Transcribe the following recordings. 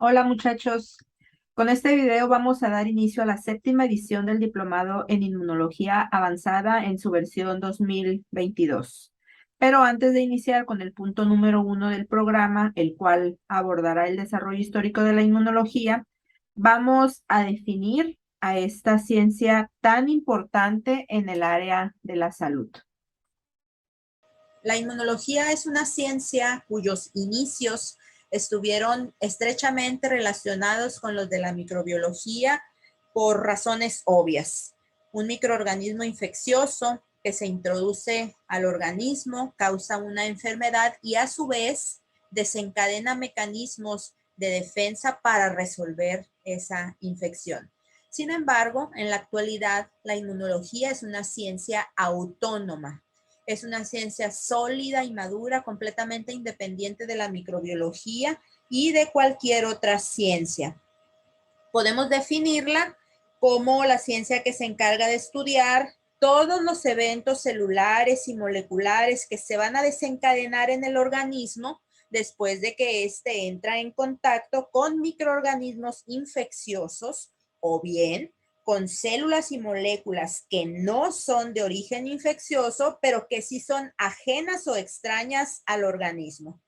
Hola muchachos, con este video vamos a dar inicio a la séptima edición del Diplomado en Inmunología Avanzada en su versión 2022. Pero antes de iniciar con el punto número 1 del programa, el cual abordará el desarrollo histórico de la inmunología, vamos a definir a esta ciencia tan importante en el área de la salud. La inmunología es una ciencia cuyos inicios estuvieron estrechamente relacionados con los de la microbiología por razones obvias. Un microorganismo infeccioso que se introduce al organismo causa una enfermedad y a su vez desencadena mecanismos de defensa para resolver esa infección. Sin embargo, en la actualidad, la inmunología es una ciencia autónoma. Es una ciencia sólida y madura, completamente independiente de la microbiología y de cualquier otra ciencia. Podemos definirla como la ciencia que se encarga de estudiar todos los eventos celulares y moleculares que se van a desencadenar en el organismo después de que éste entra en contacto con microorganismos infecciosos o bien con células y moléculas que no son de origen infeccioso, pero que sí son ajenas o extrañas al organismo.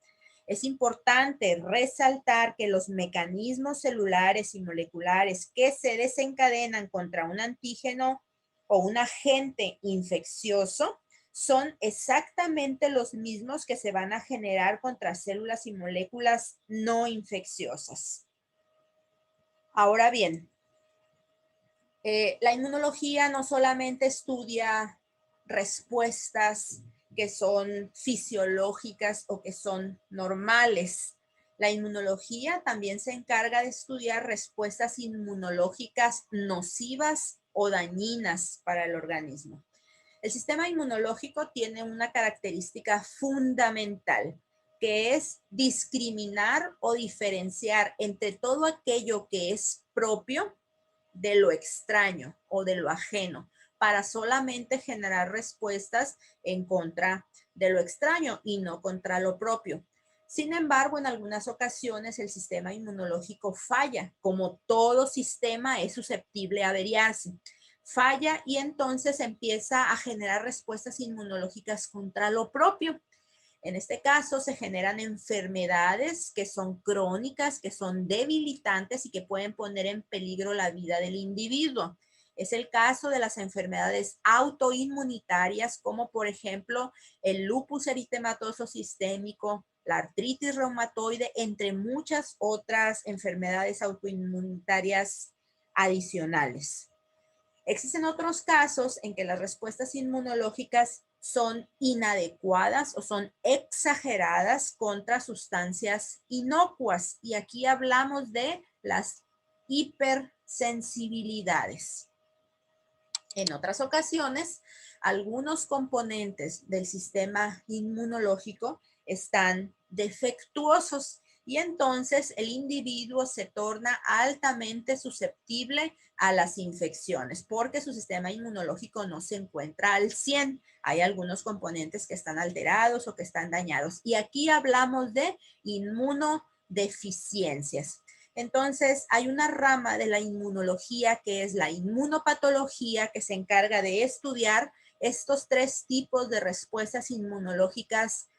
Es importante resaltar que los mecanismos celulares y moleculares que se desencadenan contra un antígeno o un agente infeccioso son exactamente los mismos que se van a generar contra células y moléculas no infecciosas. Ahora bien, la inmunología no solamente estudia respuestas que son fisiológicas o que son normales. La inmunología también se encarga de estudiar respuestas inmunológicas nocivas o dañinas para el organismo. El sistema inmunológico tiene una característica fundamental, que es discriminar o diferenciar entre todo aquello que es propio de lo extraño o de lo ajeno para solamente generar respuestas en contra de lo extraño y no contra lo propio. Sin embargo, en algunas ocasiones el sistema inmunológico falla, como todo sistema es susceptible a averiarse. Falla y entonces empieza a generar respuestas inmunológicas contra lo propio. En este caso se generan enfermedades que son crónicas, que son debilitantes y que pueden poner en peligro la vida del individuo. Es el caso de las enfermedades autoinmunitarias, como por ejemplo el lupus eritematoso sistémico, la artritis reumatoide, entre muchas otras enfermedades autoinmunitarias adicionales. Existen otros casos en que las respuestas inmunológicas son inadecuadas o son exageradas contra sustancias inocuas. Y aquí hablamos de las hipersensibilidades. En otras ocasiones, algunos componentes del sistema inmunológico están defectuosos y entonces el individuo se torna altamente susceptible a las infecciones porque su sistema inmunológico no se encuentra al 100. Hay algunos componentes que están alterados o que están dañados. Y aquí hablamos de inmunodeficiencias. Entonces, hay una rama de la inmunología que es la inmunopatología, que se encarga de estudiar estos tres tipos de respuestas inmunológicas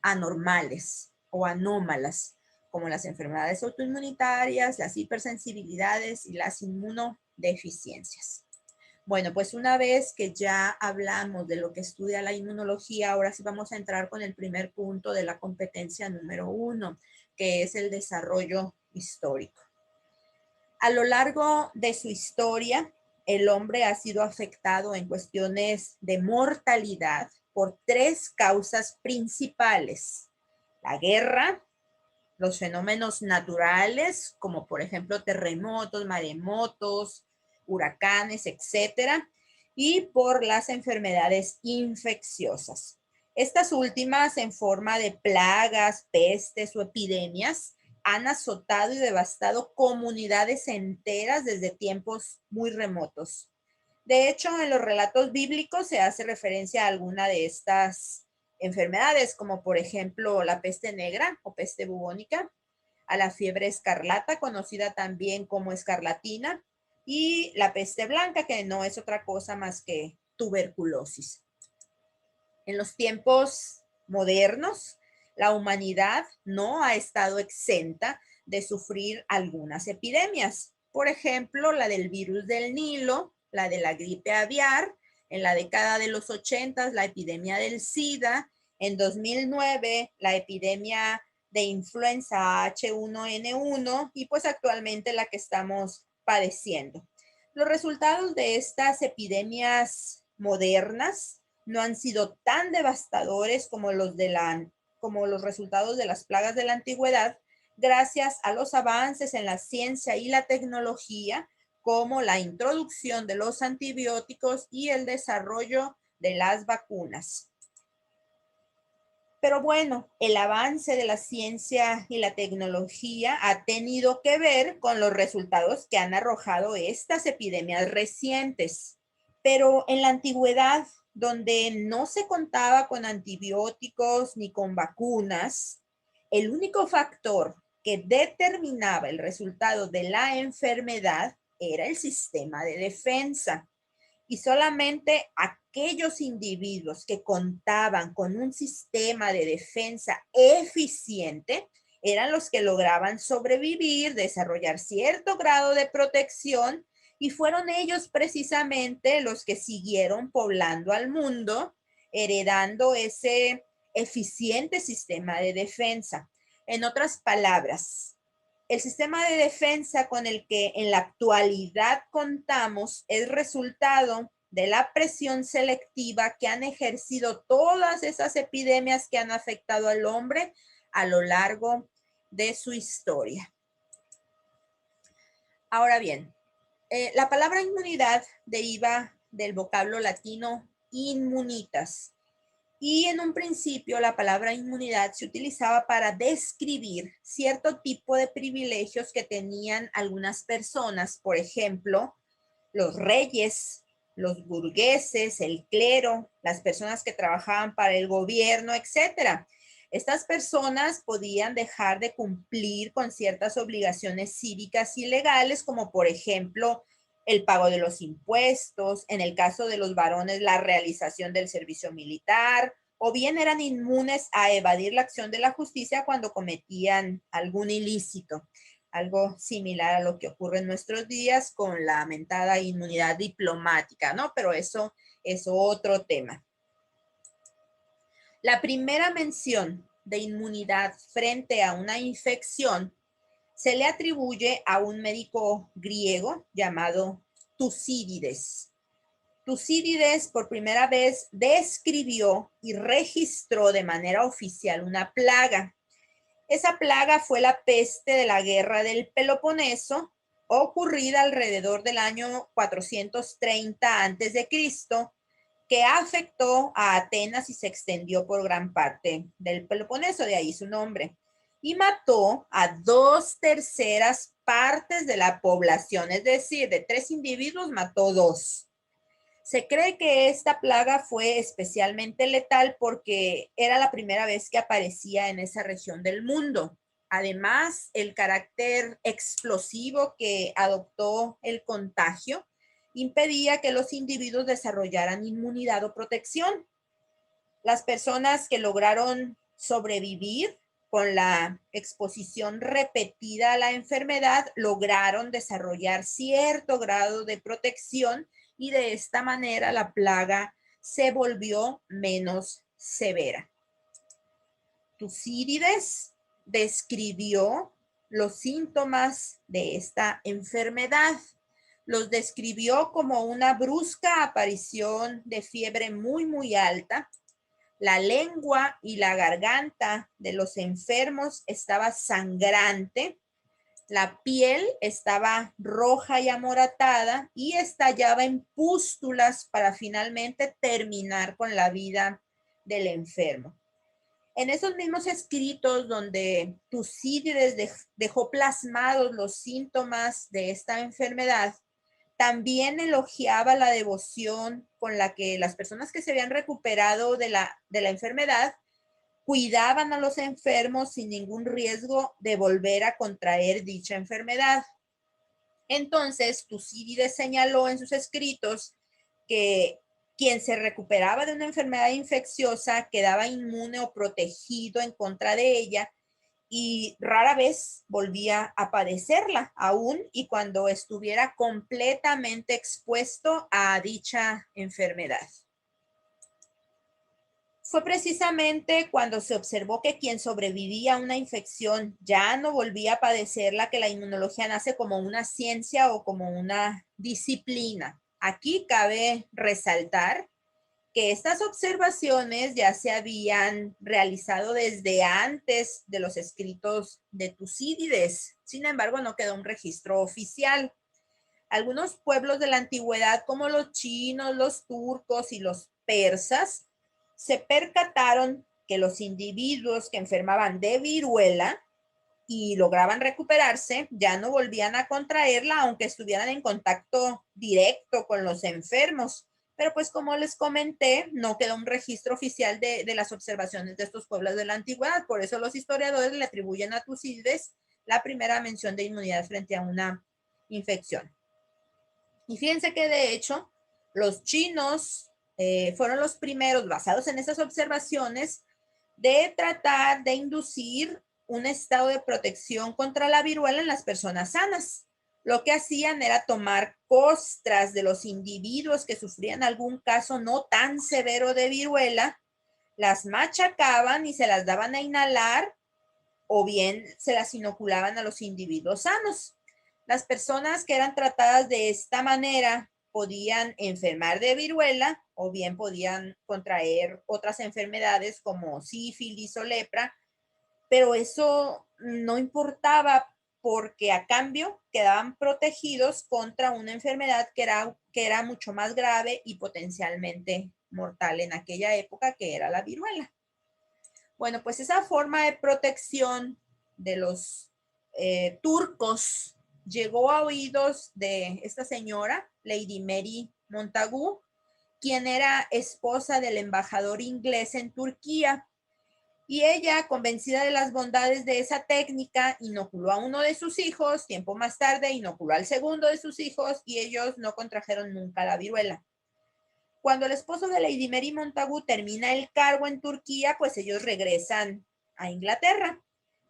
anormales o anómalas, como las enfermedades autoinmunitarias, las hipersensibilidades y las inmunodeficiencias. Bueno, pues una vez que ya hablamos de lo que estudia la inmunología, ahora sí vamos a entrar con el primer punto de la competencia número 1, que es el desarrollo histórico. A lo largo de su historia, el hombre ha sido afectado en cuestiones de mortalidad por tres causas principales: la guerra, los fenómenos naturales, como por ejemplo terremotos, maremotos, huracanes, etcétera, y por las enfermedades infecciosas. Estas últimas, en forma de plagas, pestes o epidemias, han azotado y devastado comunidades enteras desde tiempos muy remotos. De hecho, en los relatos bíblicos se hace referencia a alguna de estas enfermedades, como por ejemplo la peste negra o peste bubónica, a la fiebre escarlata, conocida también como escarlatina, y la peste blanca, que no es otra cosa más que tuberculosis. En los tiempos modernos, la humanidad no ha estado exenta de sufrir algunas epidemias. Por ejemplo, la del virus del Nilo, la de la gripe aviar, en la década de los 80, la epidemia del SIDA, en 2009, la epidemia de influenza H1N1 y pues actualmente la que estamos padeciendo. Los resultados de estas epidemias modernas no han sido tan devastadores como los resultados de las plagas de la antigüedad, gracias a los avances en la ciencia y la tecnología, como la introducción de los antibióticos y el desarrollo de las vacunas. Pero bueno, el avance de la ciencia y la tecnología ha tenido que ver con los resultados que han arrojado estas epidemias recientes. Pero en la antigüedad, donde no se contaba con antibióticos ni con vacunas, el único factor que determinaba el resultado de la enfermedad era el sistema de defensa. Y solamente aquellos individuos que contaban con un sistema de defensa eficiente eran los que lograban sobrevivir, desarrollar cierto grado de protección, y fueron ellos precisamente los que siguieron poblando al mundo, heredando ese eficiente sistema de defensa. En otras palabras, el sistema de defensa con el que en la actualidad contamos es resultado de la presión selectiva que han ejercido todas esas epidemias que han afectado al hombre a lo largo de su historia. Ahora bien, la palabra inmunidad deriva del vocablo latino immunitas. Y en un principio la palabra inmunidad se utilizaba para describir cierto tipo de privilegios que tenían algunas personas, por ejemplo, los reyes, los burgueses, el clero, las personas que trabajaban para el gobierno, etcétera. Estas personas podían dejar de cumplir con ciertas obligaciones cívicas y legales, como por ejemplo el pago de los impuestos, en el caso de los varones, la realización del servicio militar, o bien eran inmunes a evadir la acción de la justicia cuando cometían algún ilícito. Algo similar a lo que ocurre en nuestros días con la mentada inmunidad diplomática, ¿no? Pero eso es otro tema. La primera mención de inmunidad frente a una infección se le atribuye a un médico griego llamado Tucídides. Tucídides por primera vez describió y registró de manera oficial una plaga. Esa plaga fue la peste de la guerra del Peloponeso, ocurrida alrededor del año 430 a.C., que afectó a Atenas y se extendió por gran parte del Peloponeso, de ahí su nombre, y mató a 2/3 partes de la población, es decir, de 3 individuos mató 2. Se cree que esta plaga fue especialmente letal porque era la primera vez que aparecía en esa región del mundo. Además, el carácter explosivo que adoptó el contagio impedía que los individuos desarrollaran inmunidad o protección. Las personas que lograron sobrevivir con la exposición repetida a la enfermedad lograron desarrollar cierto grado de protección y de esta manera la plaga se volvió menos severa. Tucídides describió los síntomas de esta enfermedad. Los describió como una brusca aparición de fiebre muy alta. La lengua y la garganta de los enfermos estaba sangrante. La piel estaba roja y amoratada y estallaba en pústulas para finalmente terminar con la vida del enfermo. En esos mismos escritos donde Tucídides dejó plasmados los síntomas de esta enfermedad, también elogiaba la devoción con la que las personas que se habían recuperado de la enfermedad cuidaban a los enfermos sin ningún riesgo de volver a contraer dicha enfermedad. Entonces, Tucídides señaló en sus escritos que quien se recuperaba de una enfermedad infecciosa quedaba inmune o protegido en contra de ella y rara vez volvía a padecerla, aún y cuando estuviera completamente expuesto a dicha enfermedad. Fue precisamente cuando se observó que quien sobrevivía a una infección ya no volvía a padecerla que la inmunología nace como una ciencia o como una disciplina. Aquí cabe resaltar que estas observaciones ya se habían realizado desde antes de los escritos de Tucídides. Sin embargo, no quedó un registro oficial. Algunos pueblos de la antigüedad, como los chinos, los turcos y los persas, se percataron que los individuos que enfermaban de viruela y lograban recuperarse ya no volvían a contraerla, aunque estuvieran en contacto directo con los enfermos. Pero pues como les comenté, no quedó un registro oficial de las observaciones de estos pueblos de la antigüedad. Por eso los historiadores le atribuyen a Tucídides la primera mención de inmunidad frente a una infección. Y fíjense que de hecho los chinos fueron los primeros, basados en esas observaciones, de tratar de inducir un estado de protección contra la viruela en las personas sanas. Lo que hacían era tomar costras de los individuos que sufrían algún caso no tan severo de viruela, las machacaban y se las daban a inhalar o bien se las inoculaban a los individuos sanos. Las personas que eran tratadas de esta manera podían enfermar de viruela o bien podían contraer otras enfermedades como sífilis o lepra, pero eso no importaba porque a cambio quedaban protegidos contra una enfermedad que era mucho más grave y potencialmente mortal en aquella época, que era la viruela. Bueno, pues esa forma de protección de los turcos llegó a oídos de esta señora, Lady Mary Montagu, quien era esposa del embajador inglés en Turquía. Y ella, convencida de las bondades de esa técnica, inoculó a uno de sus hijos, tiempo más tarde inoculó al segundo de sus hijos y ellos no contrajeron nunca la viruela. Cuando el esposo de Lady Mary Montagu termina el cargo en Turquía, pues ellos regresan a Inglaterra.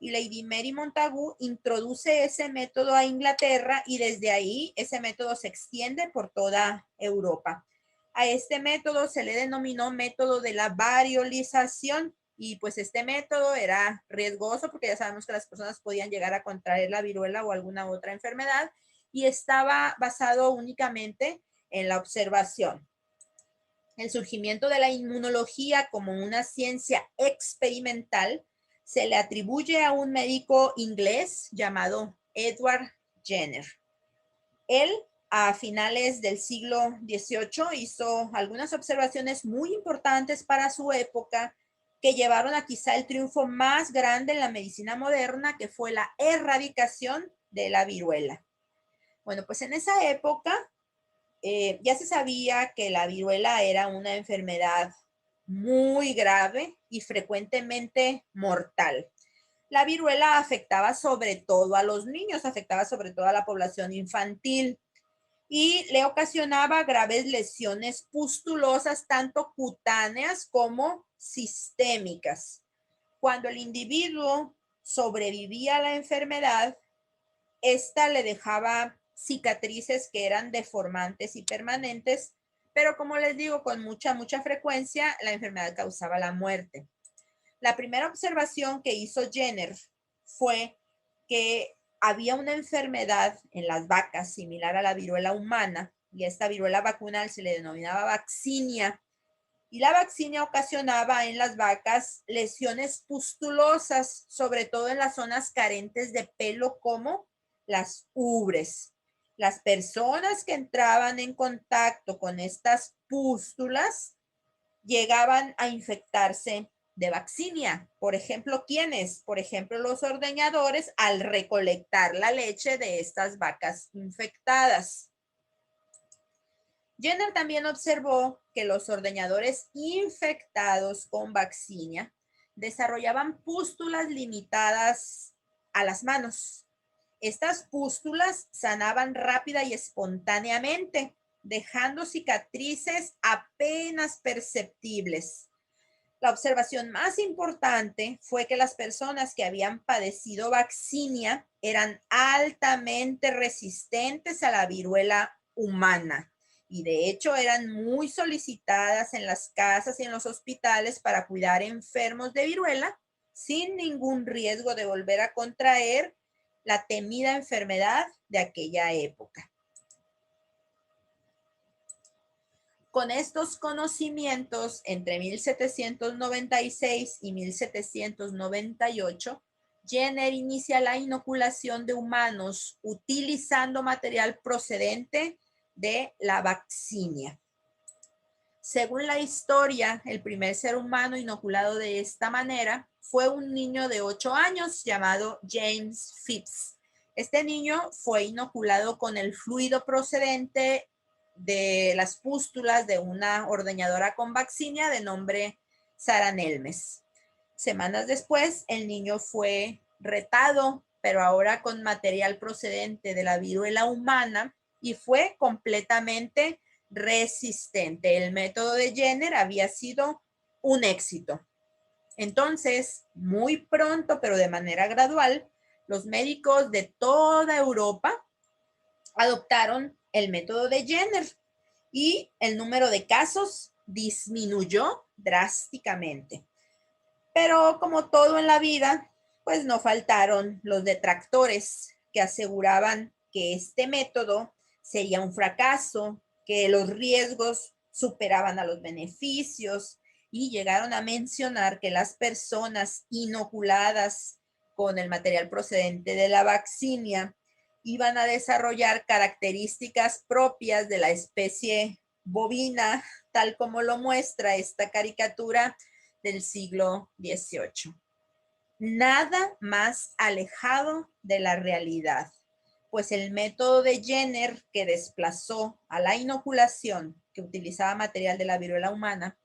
Y Lady Mary Montagu introduce ese método a Inglaterra y desde ahí ese método se extiende por toda Europa. A este método se le denominó método de la variolización y pues este método era riesgoso porque ya sabemos que las personas podían llegar a contraer la viruela o alguna otra enfermedad y estaba basado únicamente en la observación. El surgimiento de la inmunología como una ciencia experimental se le atribuye a un médico inglés llamado Edward Jenner. Él, a finales del siglo XVIII, hizo algunas observaciones muy importantes para su época que llevaron a quizá el triunfo más grande en la medicina moderna, que fue la erradicación de la viruela. Bueno, pues en esa época ya se sabía que la viruela era una enfermedad muy grave y frecuentemente mortal. La viruela afectaba sobre todo a los niños, afectaba sobre todo a la población infantil y le ocasionaba graves lesiones pustulosas, tanto cutáneas como sistémicas. Cuando el individuo sobrevivía a la enfermedad, esta le dejaba cicatrices que eran deformantes y permanentes, pero como les digo, con mucha frecuencia la enfermedad causaba la muerte. La primera observación que hizo Jenner fue que había una enfermedad en las vacas similar a la viruela humana, y esta viruela vacunal se le denominaba vaccinia, y la vaccinia ocasionaba en las vacas lesiones pustulosas, sobre todo en las zonas carentes de pelo como las ubres. Las personas que entraban en contacto con estas pústulas llegaban a infectarse de vaccinia. Por ejemplo, ¿quiénes? Por ejemplo, los ordeñadores al recolectar la leche de estas vacas infectadas. Jenner también observó que los ordeñadores infectados con vaccinia desarrollaban pústulas limitadas a las manos. Estas pústulas sanaban rápida y espontáneamente, dejando cicatrices apenas perceptibles. La observación más importante fue que las personas que habían padecido vaccinia eran altamente resistentes a la viruela humana y de hecho eran muy solicitadas en las casas y en los hospitales para cuidar enfermos de viruela sin ningún riesgo de volver a contraer la temida enfermedad de aquella época. Con estos conocimientos, entre 1796 y 1798, Jenner inicia la inoculación de humanos utilizando material procedente de la vaccinia. Según la historia, el primer ser humano inoculado de esta manera fue un niño de 8 años llamado James Phipps. Este niño fue inoculado con el fluido procedente de las pústulas de una ordeñadora con vaccinia de nombre Sara Nelmes. Semanas después, el niño fue retado, pero ahora con material procedente de la viruela humana y fue completamente resistente. El método de Jenner había sido un éxito. Entonces, muy pronto, pero de manera gradual, los médicos de toda Europa adoptaron el método de Jenner y el número de casos disminuyó drásticamente. Pero como todo en la vida, pues no faltaron los detractores que aseguraban que este método sería un fracaso, que los riesgos superaban a los beneficios y llegaron a mencionar que las personas inoculadas con el material procedente de la vaccinia iban a desarrollar características propias de la especie bovina, tal como lo muestra esta caricatura del siglo XVIII. Nada más alejado de la realidad, pues el método de Jenner, que desplazó a la inoculación que utilizaba material de la viruela humana,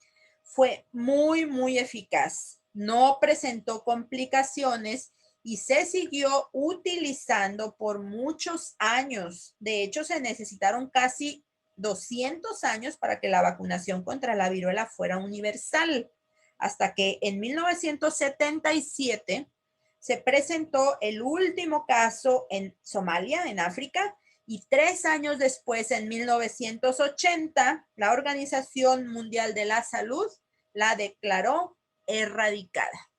fue muy eficaz. No presentó complicaciones y se siguió utilizando por muchos años. De hecho, se necesitaron casi 200 años para que la vacunación contra la viruela fuera universal, hasta que en 1977 se presentó el último caso en Somalia, en África, y 3 años después, en 1980, la Organización Mundial de la Salud la declaró erradicada.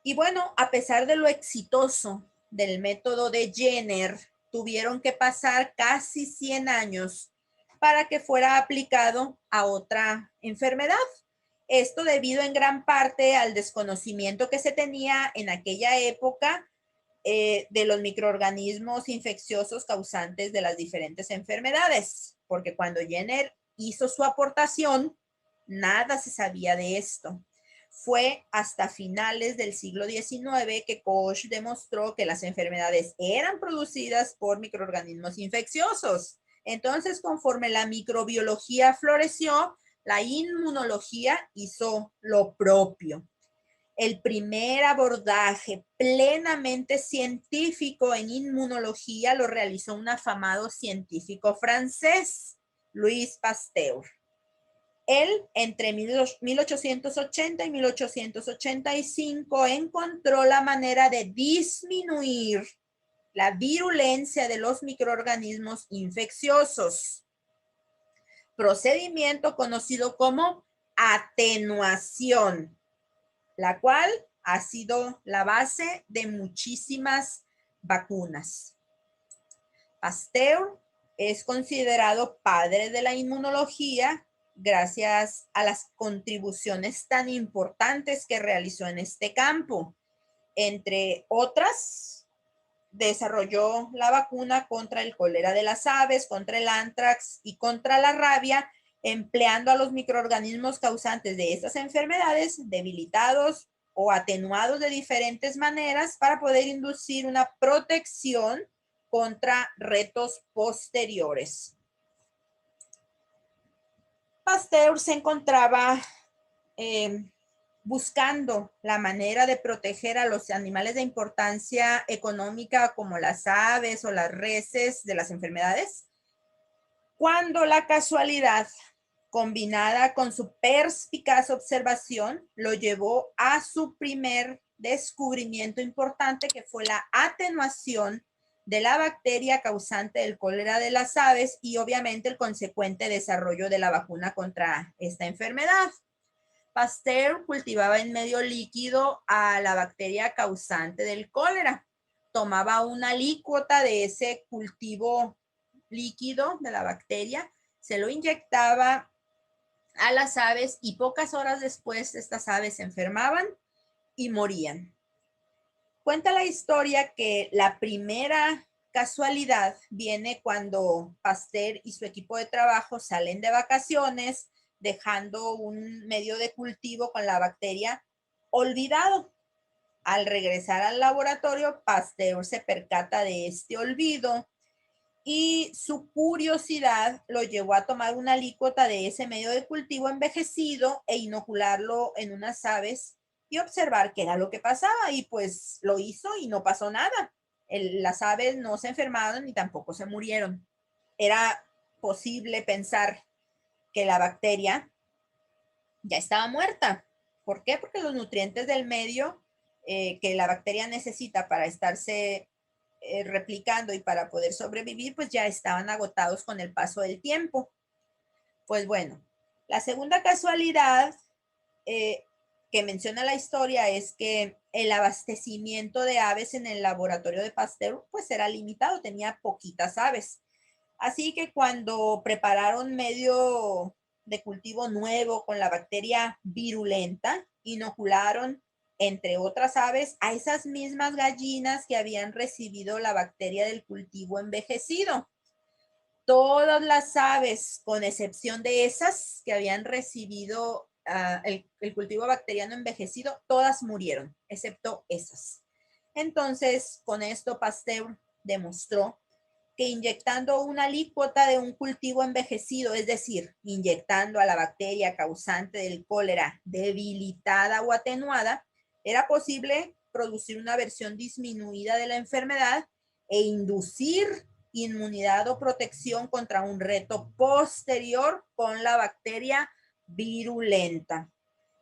Y bueno, a pesar de lo exitoso del método de Jenner, tuvieron que pasar casi 100 años para que fuera aplicado a otra enfermedad. Esto debido en gran parte al desconocimiento que se tenía en aquella época de los microorganismos infecciosos causantes de las diferentes enfermedades, porque cuando Jenner hizo su aportación, nada se sabía de esto. Fue hasta finales del siglo XIX que Koch demostró que las enfermedades eran producidas por microorganismos infecciosos. Entonces, conforme la microbiología floreció, la inmunología hizo lo propio. El primer abordaje plenamente científico en inmunología lo realizó un afamado científico francés, Louis Pasteur. Él, entre 1880 y 1885, encontró la manera de disminuir la virulencia de los microorganismos infecciosos, procedimiento conocido como atenuación, la cual ha sido la base de muchísimas vacunas. Pasteur es considerado padre de la inmunología gracias a las contribuciones tan importantes que realizó en este campo. Entre otras, desarrolló la vacuna contra el cólera de las aves, contra el anthrax y contra la rabia, empleando a los microorganismos causantes de estas enfermedades debilitados o atenuados de diferentes maneras para poder inducir una protección contra retos posteriores. Pasteur se encontraba buscando la manera de proteger a los animales de importancia económica como las aves o las reses de las enfermedades, cuando la casualidad combinada con su perspicaz observación lo llevó a su primer descubrimiento importante, que fue la atenuación de la bacteria causante del cólera de las aves y obviamente el consecuente desarrollo de la vacuna contra esta enfermedad. Pasteur cultivaba en medio líquido a la bacteria causante del cólera. Tomaba una alícuota de ese cultivo líquido de la bacteria, se lo inyectaba a las aves y pocas horas después estas aves se enfermaban y morían. Cuenta la historia que la primera casualidad viene cuando Pasteur y su equipo de trabajo salen de vacaciones, dejando un medio de cultivo con la bacteria olvidado. Al regresar al laboratorio, Pasteur se percata de este olvido y su curiosidad lo llevó a tomar una alícuota de ese medio de cultivo envejecido e inocularlo en unas aves y observar qué era lo que pasaba, y pues lo hizo y no pasó nada. Las aves no se enfermaron ni tampoco se murieron. Era posible pensar que la bacteria ya estaba muerta. ¿Por qué? Porque los nutrientes del medio que la bacteria necesita para estarse replicando y para poder sobrevivir, pues ya estaban agotados con el paso del tiempo. Pues bueno, la segunda casualidad que menciona la historia es que el abastecimiento de aves en el laboratorio de Pasteur pues era limitado, tenía poquitas aves. Así que cuando prepararon medio de cultivo nuevo con la bacteria virulenta, inocularon, entre otras aves, a esas mismas gallinas que habían recibido la bacteria del cultivo envejecido. Todas las aves, con excepción de esas que habían recibido el cultivo bacteriano envejecido, todas murieron, excepto esas. Entonces, con esto Pasteur demostró que inyectando una alícuota de un cultivo envejecido, es decir, inyectando a la bacteria causante del cólera debilitada o atenuada, era posible producir una versión disminuida de la enfermedad e inducir inmunidad o protección contra un reto posterior con la bacteria virulenta.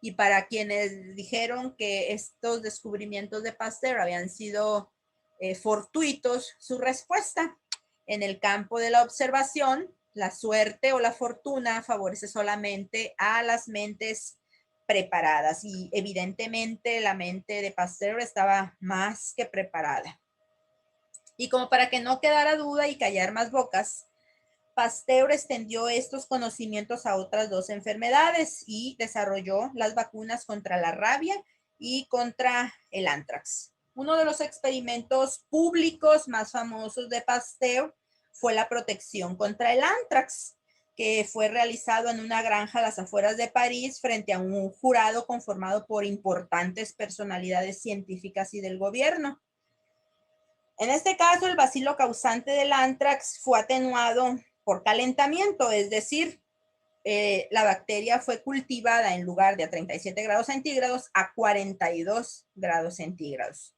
Y para quienes dijeron que estos descubrimientos de Pasteur habían sido fortuitos, su respuesta: en el campo de la observación, la suerte o la fortuna favorece solamente a las mentes preparadas, y evidentemente la mente de Pasteur estaba más que preparada. Y como para que no quedara duda y callar más bocas, Pasteur extendió estos conocimientos a otras dos enfermedades y desarrolló las vacunas contra la rabia y contra el anthrax. Uno de los experimentos públicos más famosos de Pasteur fue la protección contra el anthrax, que fue realizado en una granja a las afueras de París frente a un jurado conformado por importantes personalidades científicas y del gobierno. En este caso, el bacilo causante del anthrax fue atenuado por calentamiento, es decir, la bacteria fue cultivada en lugar de a 37 grados centígrados a 42 grados centígrados.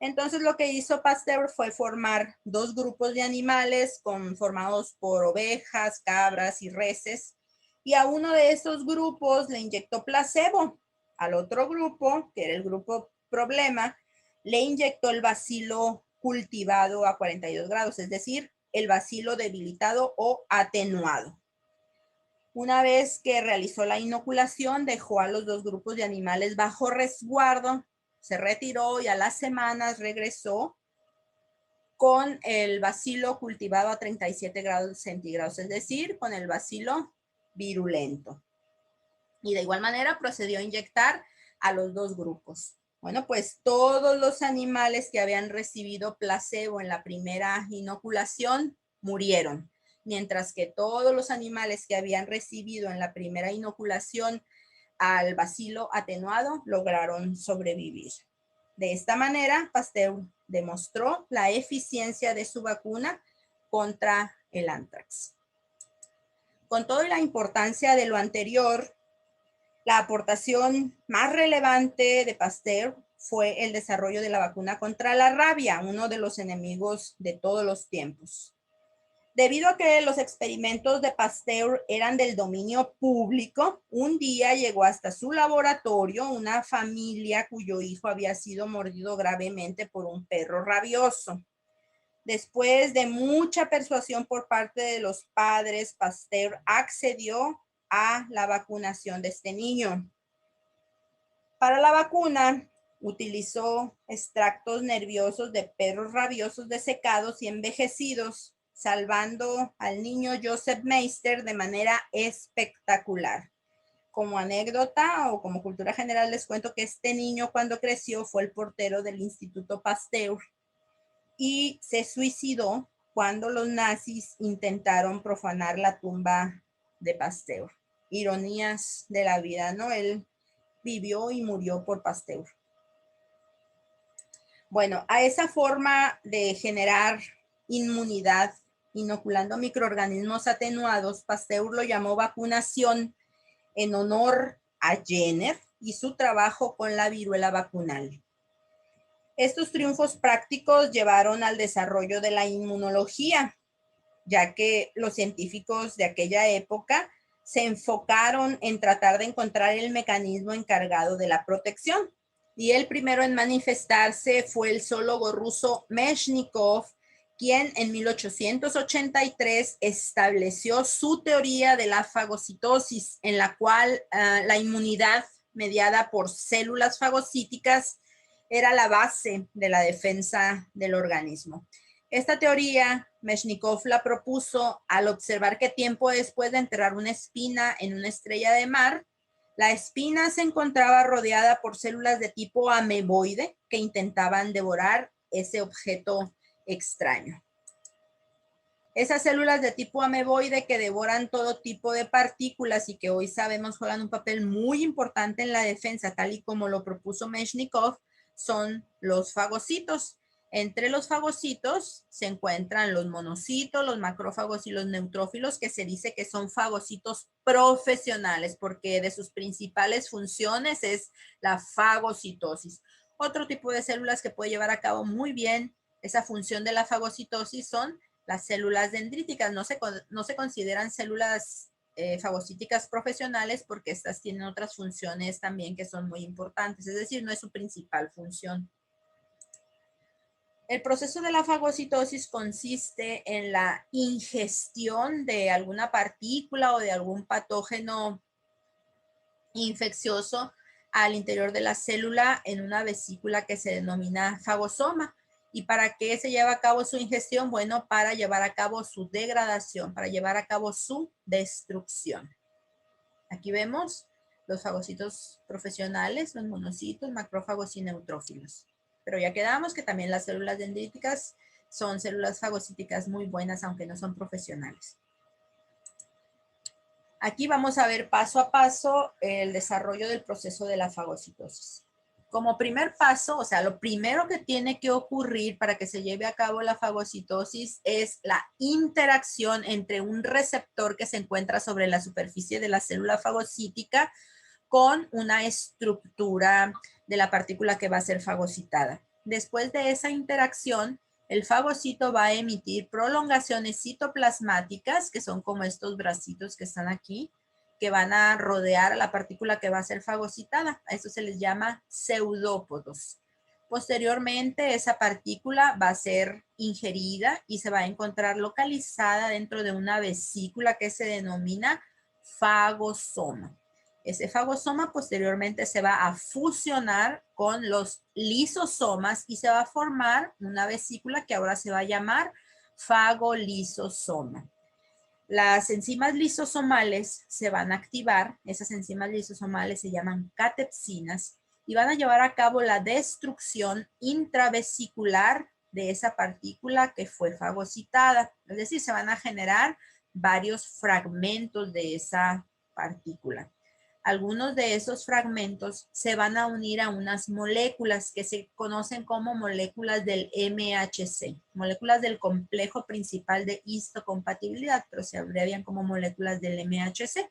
Entonces lo que hizo Pasteur fue formar dos grupos de animales conformados por ovejas, cabras y reses, y a uno de esos grupos le inyectó placebo. Al otro grupo, que era el grupo problema, le inyectó el bacilo cultivado a 42 grados, es decir, el bacilo debilitado o atenuado. Una vez que realizó la inoculación, dejó a los dos grupos de animales bajo resguardo, se retiró y a las semanas regresó con el bacilo cultivado a 37 grados centígrados, es decir, con el bacilo virulento. Y de igual manera procedió a inyectar a los dos grupos. Bueno, pues todos los animales que habían recibido placebo en la primera inoculación murieron, mientras que todos los animales que habían recibido en la primera inoculación al bacilo atenuado lograron sobrevivir. De esta manera, Pasteur demostró la eficiencia de su vacuna contra el anthrax. Con toda la importancia de lo anterior, La aportación más relevante de Pasteur fue el desarrollo de la vacuna contra la rabia, uno de los enemigos de todos los tiempos. Debido a que los experimentos de Pasteur eran del dominio público, un día llegó hasta su laboratorio una familia cuyo hijo había sido mordido gravemente por un perro rabioso. Después de mucha persuasión por parte de los padres, Pasteur accedió a la vacunación de este niño. Para la vacuna, utilizó extractos nerviosos de perros rabiosos desecados y envejecidos, salvando al niño Joseph Meister de manera espectacular. Como anécdota o como cultura general les cuento que este niño cuando creció fue el portero del Instituto Pasteur y se suicidó cuando los nazis intentaron profanar la tumba de Pasteur. Ironías de la vida, ¿no? Él vivió y murió por Pasteur. Bueno, a esa forma de generar inmunidad inoculando microorganismos atenuados, Pasteur lo llamó vacunación en honor a Jenner y su trabajo con la viruela vacunal. Estos triunfos prácticos llevaron al desarrollo de la inmunología, ya que los científicos de aquella época se enfocaron en tratar de encontrar el mecanismo encargado de la protección. Y el primero en manifestarse fue el zoólogo ruso Meshnikov, quien en 1883 estableció su teoría de la fagocitosis, en la cual la inmunidad mediada por células fagocíticas era la base de la defensa del organismo. Esta teoría, Meshnikov la propuso al observar que tiempo después de enterrar una espina en una estrella de mar, la espina se encontraba rodeada por células de tipo ameboide que intentaban devorar ese objeto extraño. Esas células de tipo ameboide que devoran todo tipo de partículas y que hoy sabemos juegan un papel muy importante en la defensa, tal y como lo propuso Meshnikov, son los fagocitos. Entre los fagocitos se encuentran los monocitos, los macrófagos y los neutrófilos, que se dice que son fagocitos profesionales porque de sus principales funciones es la fagocitosis. Otro tipo de células que puede llevar a cabo muy bien esa función de la fagocitosis son las células dendríticas. No se consideran células fagocíticas profesionales porque estas tienen otras funciones también que son muy importantes, es decir, no es su principal función. El proceso de la fagocitosis consiste en la ingestión de alguna partícula o de algún patógeno infeccioso al interior de la célula en una vesícula que se denomina fagosoma. ¿Y para qué se lleva a cabo su ingestión? Bueno, para llevar a cabo su degradación, para llevar a cabo su destrucción. Aquí vemos los fagocitos profesionales, los monocitos, macrófagos y neutrófilos. Pero ya quedamos que también las células dendríticas son células fagocíticas muy buenas, aunque no son profesionales. Aquí vamos a ver paso a paso el desarrollo del proceso de la fagocitosis. Como primer paso, o sea, lo primero que tiene que ocurrir para que se lleve a cabo la fagocitosis es la interacción entre un receptor que se encuentra sobre la superficie de la célula fagocítica con una estructura de la partícula que va a ser fagocitada. Después de esa interacción, el fagocito va a emitir prolongaciones citoplasmáticas, que son como estos bracitos que están aquí, que van a rodear a la partícula que va a ser fagocitada. A eso se les llama pseudópodos. Posteriormente, esa partícula va a ser ingerida y se va a encontrar localizada dentro de una vesícula que se denomina fagosoma. Ese fagosoma posteriormente se va a fusionar con los lisosomas y se va a formar una vesícula que ahora se va a llamar fagolisosoma. Las enzimas lisosomales se van a activar, esas enzimas lisosomales se llaman catepsinas y van a llevar a cabo la destrucción intravesicular de esa partícula que fue fagocitada. Es decir, se van a generar varios fragmentos de esa partícula. Algunos de esos fragmentos se van a unir a unas moléculas que se conocen como moléculas del MHC, moléculas del complejo principal de histocompatibilidad, pero se abrevian como moléculas del MHC.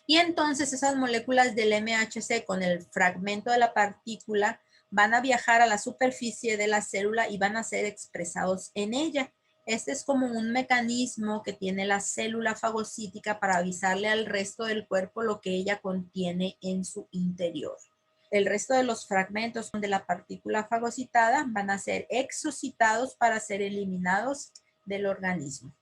Y entonces esas moléculas del MHC con el fragmento de la partícula van a viajar a la superficie de la célula y van a ser expresados en ella. Este es como un mecanismo que tiene la célula fagocítica para avisarle al resto del cuerpo lo que ella contiene en su interior. El resto de los fragmentos de la partícula fagocitada van a ser exocitados para ser eliminados del organismo.